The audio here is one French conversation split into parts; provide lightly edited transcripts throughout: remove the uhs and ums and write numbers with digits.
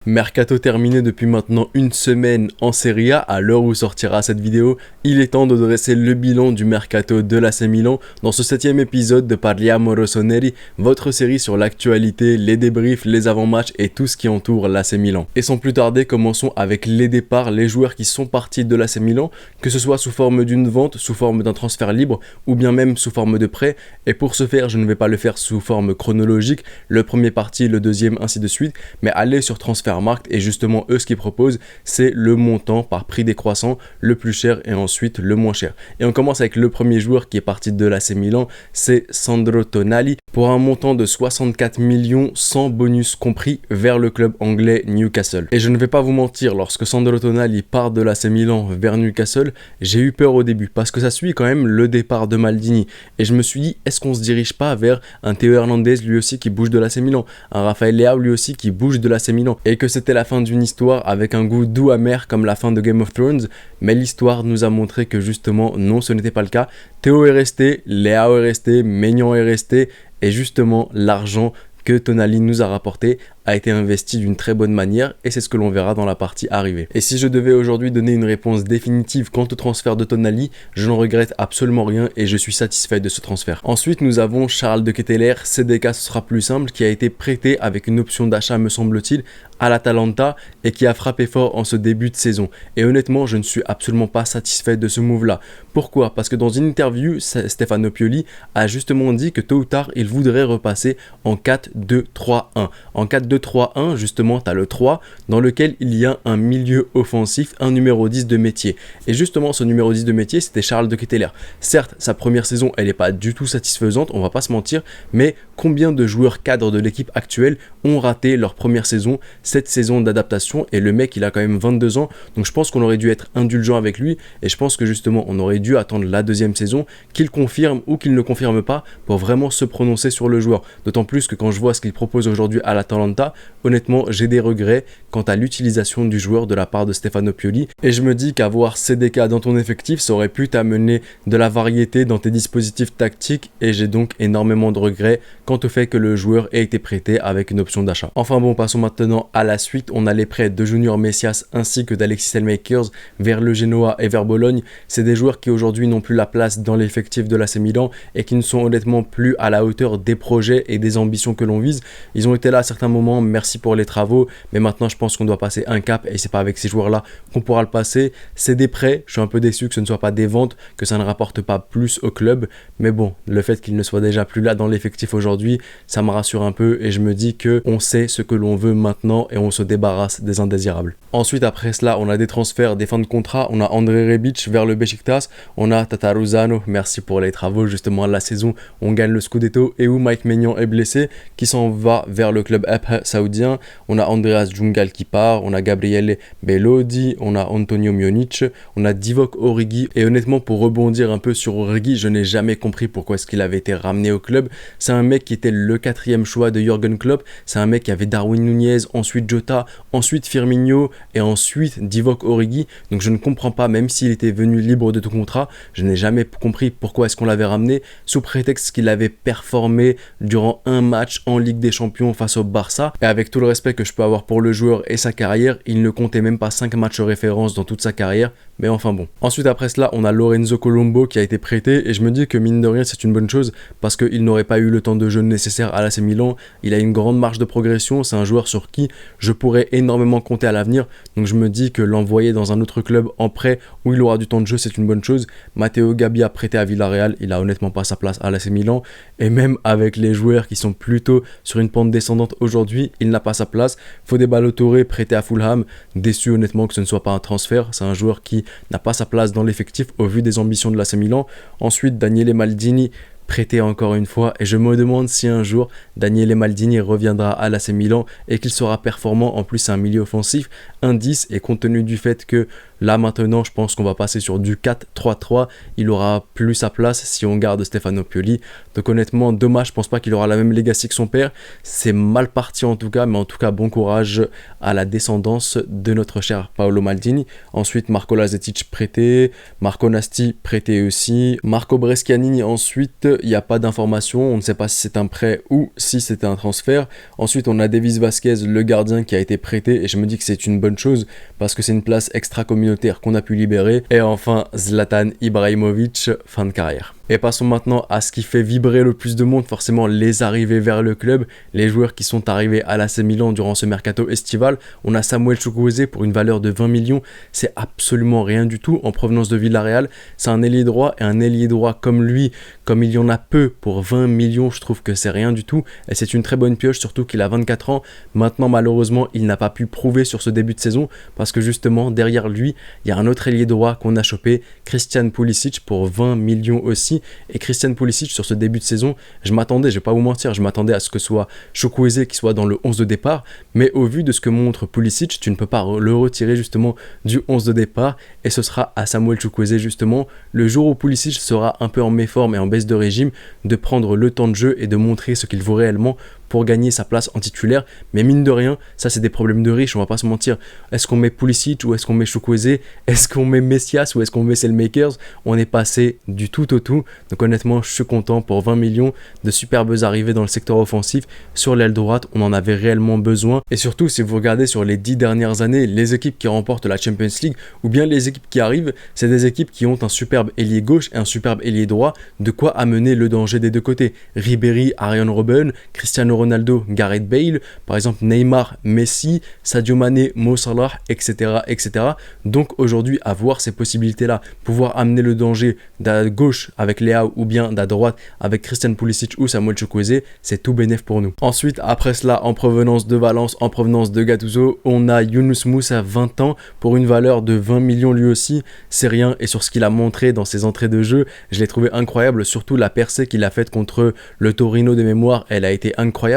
Mercato terminé depuis maintenant une semaine en Serie A. À l'heure où sortira cette vidéo, il est temps de dresser le bilan du Mercato de l'AC Milan dans ce 7ème épisode de Parliamo Rossoneri, votre série sur l'actualité, les débriefs, les avant-matchs et tout ce qui entoure l'AC Milan. Et sans plus tarder, commençons avec les départs, les joueurs qui sont partis de l'AC Milan, que ce soit sous forme d'une vente, sous forme d'un transfert libre ou bien même sous forme de prêt. Et pour ce faire, je ne vais pas le faire sous forme chronologique, le premier parti, le deuxième, ainsi de suite, mais aller sur Transfermarkt et justement eux ce qu'ils proposent c'est le montant par prix décroissant, le plus cher et ensuite le moins cher. Et on commence avec le premier joueur qui est parti de l'AC Milan, c'est Sandro Tonali pour un montant de 64 millions sans bonus compris vers le club anglais Newcastle. Et je ne vais pas vous mentir, lorsque Sandro Tonali part de l'AC Milan vers Newcastle, j'ai eu peur au début parce que ça suit quand même le départ de Maldini et je me suis dit est-ce qu'on se dirige pas vers un Théo Hernandez lui aussi qui bouge de l'AC Milan, un Rafael Leao lui aussi qui bouge de l'AC Milan, et que c'était la fin d'une histoire avec un goût doux amer comme la fin de Game of Thrones, mais l'histoire nous a montré que justement non, ce n'était pas le cas. Théo est resté, Leao est resté, Maignan est resté, et justement l'argent que Tonali nous a rapporté a été investi d'une très bonne manière et c'est ce que l'on verra dans la partie arrivée. Et si je devais aujourd'hui donner une réponse définitive quant au transfert de Tonali, je n'en regrette absolument rien et je suis satisfait de ce transfert. Ensuite nous avons Charles de Ketelaere, CDK ce sera plus simple, qui a été prêté avec une option d'achat me semble-t-il à l'Atalanta et qui a frappé fort en ce début de saison. Et honnêtement je ne suis absolument pas satisfait de ce move là. Pourquoi? Parce que dans une interview, Stefano Pioli a justement dit que tôt ou tard il voudrait repasser en 4-2-3-1. En 4-2-3-1, justement, tu as le 3 dans lequel il y a un milieu offensif, un numéro 10 de métier. Et justement, ce numéro 10 de métier, c'était Charles de Ketelaere. Certes, sa première saison, elle n'est pas du tout satisfaisante, on va pas se mentir, mais combien de joueurs cadres de l'équipe actuelle ont raté leur première saison, cette saison d'adaptation, et le mec, il a quand même 22 ans, donc je pense qu'on aurait dû être indulgent avec lui, et je pense que justement, on aurait dû attendre la deuxième saison, qu'il confirme ou qu'il ne confirme pas, pour vraiment se prononcer sur le joueur. D'autant plus que quand je vois ce qu'il propose aujourd'hui à l'Atalanta, honnêtement j'ai des regrets quant à l'utilisation du joueur de la part de Stefano Pioli et je me dis qu'avoir CDK dans ton effectif ça aurait pu t'amener de la variété dans tes dispositifs tactiques et j'ai donc énormément de regrets quant au fait que le joueur ait été prêté avec une option d'achat. Enfin bon, passons maintenant à la suite. On a les prêts de Junior Messias ainsi que d'Alexis Elmakers vers le Genoa et vers Bologne. C'est des joueurs qui aujourd'hui n'ont plus la place dans l'effectif de l'AC Milan et qui ne sont honnêtement plus à la hauteur des projets et des ambitions que l'on vise. Ils ont été là à certains moments, merci pour les travaux, mais maintenant je pense qu'on doit passer un cap et c'est pas avec ces joueurs là qu'on pourra le passer. C'est des prêts, je suis un peu déçu que ce ne soit pas des ventes, que ça ne rapporte pas plus au club, mais bon, le fait qu'il ne soit déjà plus là dans l'effectif aujourd'hui, ça me rassure un peu et je me dis que on sait ce que l'on veut maintenant et on se débarrasse des indésirables. Ensuite après cela, on a des transferts, des fins de contrat, on a André Rebic vers le Beşiktaş, on a Tataruzano, merci pour les travaux justement à la saison, on gagne le Scudetto et où Mike Maignan est blessé, qui s'en va vers le club saoudien. On a Andreas Djungal qui part, on a Gabriele Bellodi, on a Antonio Mionic, on a Divock Origi et honnêtement pour rebondir un peu sur Origi, je n'ai jamais compris pourquoi est-ce qu'il avait été ramené au club. C'est un mec qui était le 4e choix de Jürgen Klopp, c'est un mec qui avait Darwin Nunez, ensuite Jota, ensuite Firmino et ensuite Divock Origi, donc je ne comprends pas, même s'il était venu libre de tout contrat, je n'ai jamais compris pourquoi est-ce qu'on l'avait ramené sous prétexte qu'il avait performé durant un match en Ligue des Champions face au Barça, et avec tout le respect que je peux avoir pour le joueur et sa carrière, il ne comptait même pas 5 matchs référence dans toute sa carrière, mais enfin bon. Ensuite après cela, on a Lorenzo Colombo qui a été prêté, et je me dis que mine de rien c'est une bonne chose, parce qu'il n'aurait pas eu le temps de jeu nécessaire à l'AC Milan, il a une grande marge de progression, c'est un joueur sur qui je pourrais énormément compter à l'avenir, donc je me dis que l'envoyer dans un autre club en prêt, où il aura du temps de jeu, c'est une bonne chose. Matteo Gabbia prêté à Villarreal, il a honnêtement pas sa place à l'AC Milan, et même avec les joueurs qui sont plutôt sur une pente descendante aujourd'hui, il n'a pas sa place. Fodé Ballo-Touré prêté à Fulham, déçu honnêtement que ce ne soit pas un transfert, c'est un joueur qui n'a pas sa place dans l'effectif au vu des ambitions de l'AC Milan. Ensuite Daniele Maldini prêté encore une fois et je me demande si un jour Daniele Maldini reviendra à l'AC Milan et qu'il sera performant. En plus c'est un milieu offensif, un 10, et compte tenu du fait que là maintenant je pense qu'on va passer sur du 4-3-3, il aura plus sa place si on garde Stefano Pioli, donc honnêtement dommage, je pense pas qu'il aura la même legacy que son père, c'est mal parti en tout cas, mais en tout cas bon courage à la descendance de notre cher Paolo Maldini. Ensuite Marco Lazetic prêté, Marco Nasti prêté aussi, Marco Brescianini ensuite, il n'y a pas d'informations, on ne sait pas si c'est un prêt ou si c'était un transfert. Ensuite, on a Davis Vasquez, le gardien qui a été prêté, et je me dis que c'est une bonne chose parce que c'est une place extra-communautaire qu'on a pu libérer. Et enfin, Zlatan Ibrahimovic, fin de carrière. Et passons maintenant à ce qui fait vibrer le plus de monde, forcément les arrivées vers le club, les joueurs qui sont arrivés à l'AC Milan durant ce mercato estival. On a Samuel Chukwueze pour une valeur de 20 millions, c'est absolument rien du tout en provenance de Villarreal. C'est un ailier droit, et un ailier droit comme lui, comme il y en a peu pour 20 millions, je trouve que c'est rien du tout. Et c'est une très bonne pioche, surtout qu'il a 24 ans. Maintenant, malheureusement, il n'a pas pu prouver sur ce début de saison, parce que justement, derrière lui, il y a un autre ailier droit qu'on a chopé, Christian Pulisic, pour 20 millions aussi. Et Christian Pulisic, sur ce début de saison, je vais pas vous mentir, je m'attendais à ce que soit Chukwueze qui soit dans le 11 de départ, mais au vu de ce que montre Pulisic, tu ne peux pas le retirer justement du 11 de départ, et ce sera à Samuel Chukwueze justement, le jour où Pulisic sera un peu en méforme et en baisse de régime, de prendre le temps de jeu et de montrer ce qu'il vaut réellement pour gagner sa place en titulaire. Mais mine de rien, ça c'est des problèmes de riches, on va pas se mentir. Est-ce qu'on met Pulisic ou est-ce qu'on met Chukwueze? Est-ce qu'on met Messias ou est-ce qu'on met Selmakers? On est passé du tout au tout. Donc honnêtement, je suis content pour 20 millions de superbes arrivées dans le secteur offensif. Sur l'aile droite, on en avait réellement besoin. Et surtout, si vous regardez sur les 10 dernières années, les équipes qui remportent la Champions League ou bien les équipes qui arrivent, c'est des équipes qui ont un superbe ailier gauche et un superbe ailier droit, de quoi amener le danger des deux côtés. Ribéry, Arjen Robben, Cristiano Ronaldo, Gareth Bale, par exemple Neymar, Messi, Sadio Mané, Mo Salah, etc., etc. Donc aujourd'hui, avoir ces possibilités-là, pouvoir amener le danger d'à gauche avec Leao ou bien d'à droite avec Christian Pulisic ou Samuel Chukwueze, c'est tout bénef pour nous. Ensuite, après cela, en provenance de Valence, en provenance de Gattuso, on a Younous Moussa, 20 ans, pour une valeur de 20 millions lui aussi. C'est rien, et sur ce qu'il a montré dans ses entrées de jeu, je l'ai trouvé incroyable, surtout la percée qu'il a faite contre le Torino de mémoire, elle a été incroyable.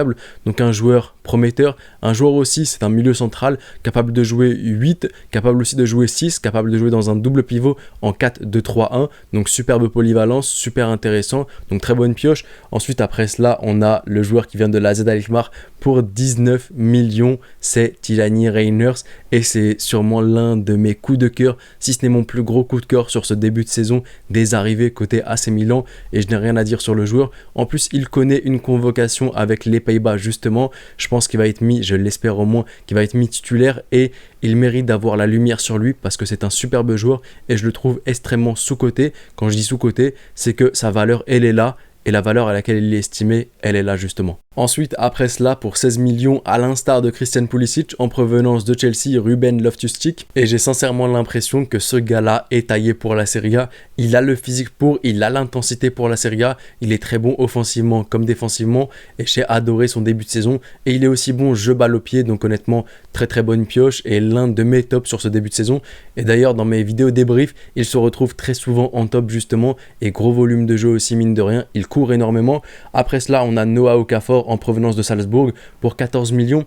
Donc un joueur prometteur, un joueur aussi, c'est un milieu central, capable de jouer 8, capable aussi de jouer 6, capable de jouer dans un double pivot en 4-2-3-1, donc superbe polyvalence, super intéressant, donc très bonne pioche. Ensuite, après cela, on a le joueur qui vient de l'AZ Alkmaar pour 19 millions, c'est Tijani Reiners, et c'est sûrement l'un de mes coups de cœur, si ce n'est mon plus gros coup de cœur sur ce début de saison des arrivées côté AC Milan, et je n'ai rien à dire sur le joueur. En plus, il connaît une convocation avec les Pays-Bas justement, je pense qu'il va être mis, je l'espère au moins, qu'il va être mis titulaire, et il mérite d'avoir la lumière sur lui parce que c'est un superbe joueur et je le trouve extrêmement sous-coté. Quand je dis sous-coté, c'est que sa valeur, elle est là, et la valeur à laquelle il est estimé, elle est là justement. Ensuite, après cela, pour 16 millions, à l'instar de Christian Pulisic, en provenance de Chelsea, Ruben Loftus-Cheek. Et j'ai sincèrement l'impression que ce gars-là est taillé pour la Serie A. Il a le physique pour, il a l'intensité pour la Serie A. Il est très bon offensivement comme défensivement. Et j'ai adoré son début de saison. Et il est aussi bon jeu balle au pied. Donc honnêtement, très très bonne pioche. Et l'un de mes tops sur ce début de saison. Et d'ailleurs, dans mes vidéos débrief, il se retrouve très souvent en top justement. Et gros volume de jeu aussi, mine de rien. Il court énormément. Après cela, on a Noah Okafor en provenance de Salzbourg pour 14 millions.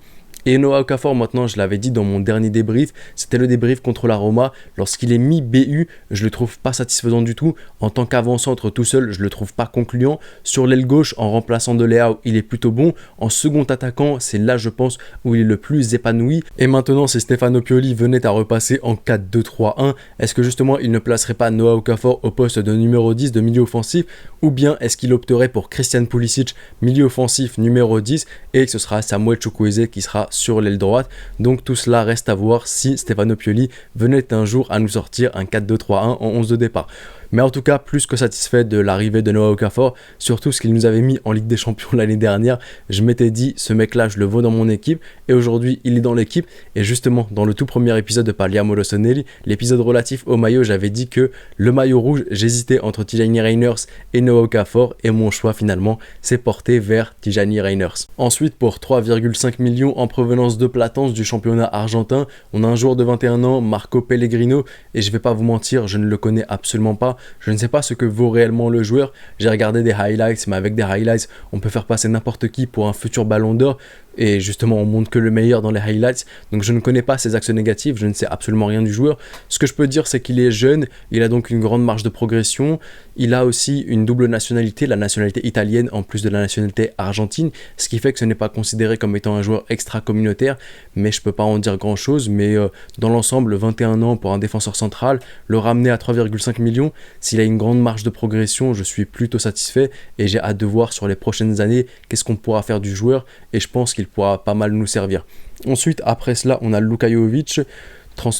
Et Noah Okafor, maintenant, je l'avais dit dans mon dernier débrief, c'était le débrief contre la Roma. Lorsqu'il est mis BU, je le trouve pas satisfaisant du tout. En tant qu'avant-centre tout seul, je le trouve pas concluant. Sur l'aile gauche, en remplaçant de Leao, il est plutôt bon. En second attaquant, c'est là, je pense, où il est le plus épanoui. Et maintenant, si Stefano Pioli venait à repasser en 4-2-3-1, est-ce que justement, il ne placerait pas Noah Okafor au poste de numéro 10 de milieu offensif? Ou bien est-ce qu'il opterait pour Christian Pulisic, milieu offensif numéro 10, et que ce sera Samuel Chukwueze qui sera sur l'aile droite? Donc tout cela reste à voir si Stefano Pioli venait un jour à nous sortir un 4-2-3-1 en 11 de départ. Mais en tout cas, plus que satisfait de l'arrivée de Noah Okafor, surtout ce qu'il nous avait mis en Ligue des Champions l'année dernière. Je m'étais dit, ce mec-là, je le veux dans mon équipe, et aujourd'hui, il est dans l'équipe. Et justement, dans le tout premier épisode de Parliamo Rossoneri, l'épisode relatif au maillot, j'avais dit que le maillot rouge, j'hésitais entre Tijani Reiners et Noah Okafor, et mon choix finalement s'est porté vers Tijani Reiners. Ensuite, pour 3,5 millions en provenance de Platense du championnat argentin, on a un joueur de 21 ans, Marco Pellegrino, et je vais pas vous mentir, je ne le connais absolument pas. Je ne sais pas ce que vaut réellement le joueur. J'ai regardé des highlights, mais avec des highlights, on peut faire passer n'importe qui pour un futur ballon d'or. et justement on montre que le meilleur dans les highlights, donc je ne connais pas ses axes négatifs, je ne sais absolument rien du joueur. Ce que je peux dire, c'est qu'il est jeune, il a donc une grande marge de progression, il a aussi une double nationalité, la nationalité italienne en plus de la nationalité argentine, ce qui fait que ce n'est pas considéré comme étant un joueur extra-communautaire, mais je peux pas en dire grand chose. Mais dans l'ensemble, 21 ans pour un défenseur central, le ramener à 3,5 millions, s'il a une grande marge de progression, je suis plutôt satisfait et j'ai hâte de voir sur les prochaines années qu'est-ce qu'on pourra faire du joueur, et je pense qu'il pourra pas mal nous servir. Ensuite, après cela, on a Luka Jovic.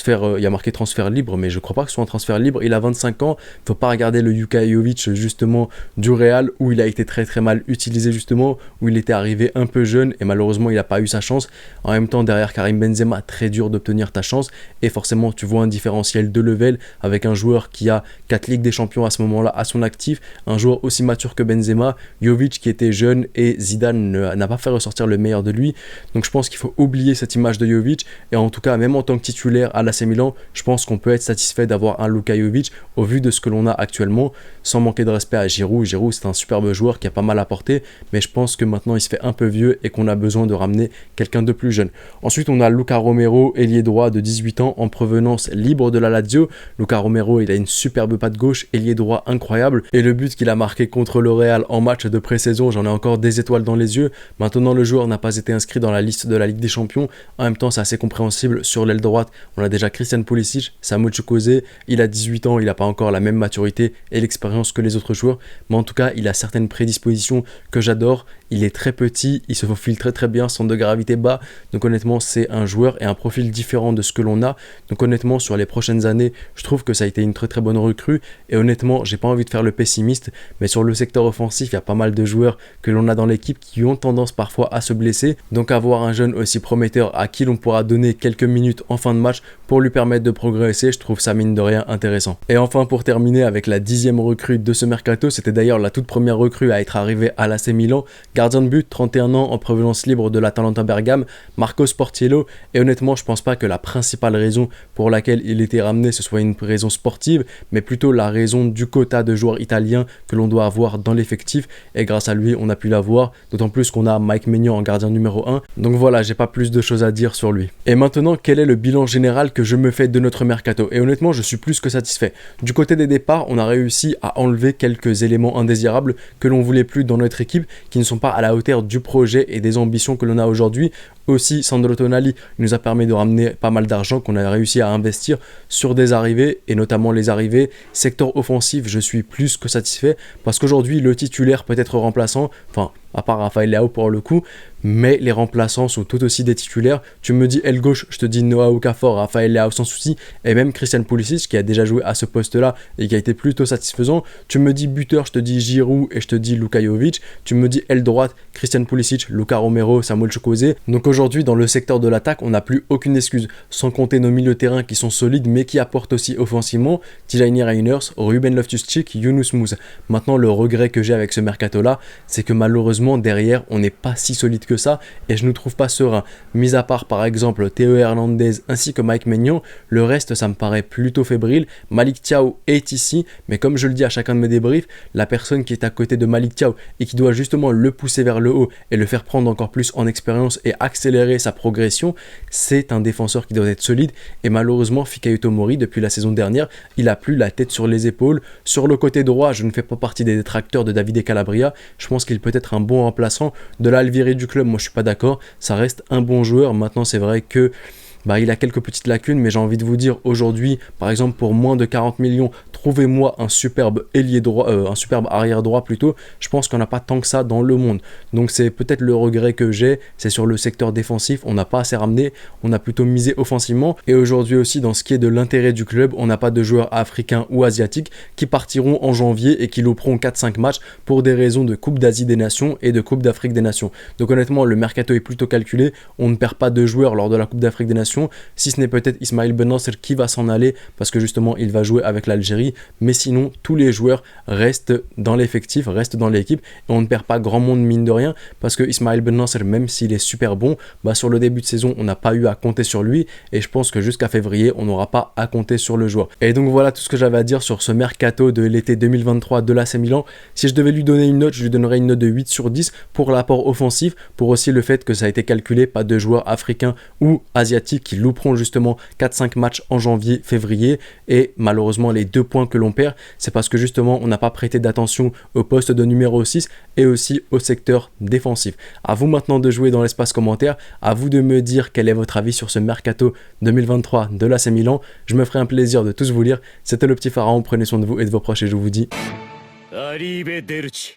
Il y a marqué transfert libre, mais je crois pas que ce soit un transfert libre. Il a 25 ans, faut pas regarder le Luka Jovic justement du Real, où il a été très très mal utilisé justement, où il était arrivé un peu jeune et malheureusement il n'a pas eu sa chance. En même temps, derrière Karim Benzema, très dur d'obtenir ta chance, et forcément tu vois un différentiel de level avec un joueur qui a 4 Ligues des Champions à ce moment-là à son actif, un joueur aussi mature que Benzema, Jovic qui était jeune, et Zidane n'a pas fait ressortir le meilleur de lui. Donc je pense qu'il faut oublier cette image de Jovic, et en tout cas même en tant que titulaire à l'AC Milan, je pense qu'on peut être satisfait d'avoir un Luka Jovic au vu de ce que l'on a actuellement, sans manquer de respect à Giroud. Giroud, c'est un superbe joueur qui a pas mal apporté, mais je pense que maintenant il se fait un peu vieux et qu'on a besoin de ramener quelqu'un de plus jeune. Ensuite, on a Luca Romero, ailier droit de 18 ans en provenance libre de la Lazio. Luca Romero, il a une superbe patte gauche, ailier droit incroyable, et le but qu'il a marqué contre le Real en match de pré-saison, j'en ai encore des étoiles dans les yeux. Maintenant, le joueur n'a pas été inscrit dans la liste de la Ligue des Champions. En même temps, c'est assez compréhensible. Sur l'aile droite, on a déjà Christian Pulisic, Samuel Chukwueze, il a 18 ans, il n'a pas encore la même maturité et l'expérience que les autres joueurs, mais en tout cas, il a certaines prédispositions que j'adore. Il est très petit, il se faufile très très bien, centre de gravité bas, donc honnêtement, c'est un joueur et un profil différent de ce que l'on a. Donc honnêtement, sur les prochaines années, je trouve que ça a été une très très bonne recrue, et honnêtement, j'ai pas envie de faire le pessimiste, mais sur le secteur offensif, il y a pas mal de joueurs que l'on a dans l'équipe qui ont tendance parfois à se blesser, donc avoir un jeune aussi prometteur à qui l'on pourra donner quelques minutes en fin de match pour lui permettre de progresser, je trouve ça mine de rien intéressant. Et enfin, pour terminer avec la 10e recrue de ce mercato, c'était d'ailleurs la toute première recrue à être arrivée à l'AC Milan, gardien de but, 31 ans en provenance libre de l'Atalanta Bergame, Marco Sportiello, et honnêtement je pense pas que la principale raison pour laquelle il était ramené ce soit une raison sportive, mais plutôt la raison du quota de joueurs italiens que l'on doit avoir dans l'effectif, et grâce à lui on a pu l'avoir, d'autant plus qu'on a Mike Maignan en gardien numéro 1, donc voilà, j'ai pas plus de choses à dire sur lui. Et maintenant, quel est le bilan général que je me fais de notre mercato? Et honnêtement, je suis plus que satisfait. Du côté des départs, on a réussi à enlever quelques éléments indésirables que l'on voulait plus dans notre équipe, qui ne sont pas à la hauteur du projet et des ambitions que l'on a aujourd'hui. Aussi, Sandro Tonali nous a permis de ramener pas mal d'argent qu'on a réussi à investir sur des arrivées, et notamment les arrivées. Secteur offensif, je suis plus que satisfait, parce qu'aujourd'hui, le titulaire peut être remplaçant, enfin, à part Rafael Leao pour le coup, mais les remplaçants sont tout aussi des titulaires. Tu me dis aile gauche, je te dis Noah Okafor, Rafael Leao sans souci, et même Christian Pulisic qui a déjà joué à ce poste-là et qui a été plutôt satisfaisant. Tu me dis buteur, je te dis Giroud et je te dis Luka Jovic. Tu me dis aile droite, Christian Pulisic, Luka Romero, Samuel Chukwueze. Donc aujourd'hui, dans le secteur de l'attaque, on n'a plus aucune excuse, sans compter nos milieux de terrain qui sont solides mais qui apportent aussi offensivement. Tijani Reiners, Ruben Loftus-Cheek, Yunus Mouse. Maintenant, le regret que j'ai avec ce mercato-là, c'est que malheureusement derrière, on n'est pas si solide que ça, et je ne trouve pas serein. Mis à part par exemple Théo Hernandez ainsi que Mike Maignan, le reste ça me paraît plutôt fébrile. Malick Thiaw est ici, mais comme je le dis à chacun de mes débriefs, la personne qui est à côté de Malick Thiaw et qui doit justement le pousser vers le haut et le faire prendre encore plus en expérience et accélérer sa progression, c'est un défenseur qui doit être solide, et malheureusement Fikayo Tomori depuis la saison dernière, il a plus la tête sur les épaules. Sur le côté droit, je ne fais pas partie des détracteurs de Davide Calabria, je pense qu'il peut être un bon remplaçant. De là à le virer du club, moi je suis pas d'accord, ça reste un bon joueur. Maintenant c'est vrai que il a quelques petites lacunes, mais j'ai envie de vous dire aujourd'hui, par exemple pour moins de 40 millions, trouvez-moi un superbe ailier droit, un superbe arrière droit plutôt. Je pense qu'on n'a pas tant que ça dans le monde. Donc c'est peut-être le regret que j'ai, c'est sur le secteur défensif, on n'a pas assez ramené, on a plutôt misé offensivement. Et aujourd'hui aussi, dans ce qui est de l'intérêt du club, on n'a pas de joueurs africains ou asiatiques qui partiront en janvier et qui louperont 4-5 matchs pour des raisons de Coupe d'Asie des Nations et de Coupe d'Afrique des Nations. Donc honnêtement, le mercato est plutôt calculé, on ne perd pas de joueurs lors de la Coupe d'Afrique des Nations, sélection, si ce n'est peut-être Ismaël Benasser qui va s'en aller parce que justement il va jouer avec l'Algérie, mais sinon tous les joueurs restent dans l'effectif, restent dans l'équipe et on ne perd pas grand monde mine de rien parce que Ismaël Benasser, même s'il est super bon, sur le début de saison on n'a pas eu à compter sur lui et je pense que jusqu'à février on n'aura pas à compter sur le joueur. Et donc voilà tout ce que j'avais à dire sur ce mercato de l'été 2023 de l'AC Milan. Si je devais lui donner une note, je lui donnerais une note de 8 sur 10 pour l'apport offensif, pour aussi le fait que ça a été calculé pas de joueurs africains ou asiatiques qui louperont justement 4-5 matchs en janvier, février, et malheureusement les 2 points que l'on perd, c'est parce que justement on n'a pas prêté d'attention au poste de numéro 6 et aussi au secteur défensif. À vous maintenant de jouer dans l'espace commentaire, à vous de me dire quel est votre avis sur ce mercato 2023 de l'AC Milan. Je me ferai un plaisir de tous vous lire. C'était le petit pharaon, prenez soin de vous et de vos proches et je vous dis... Arrivederci.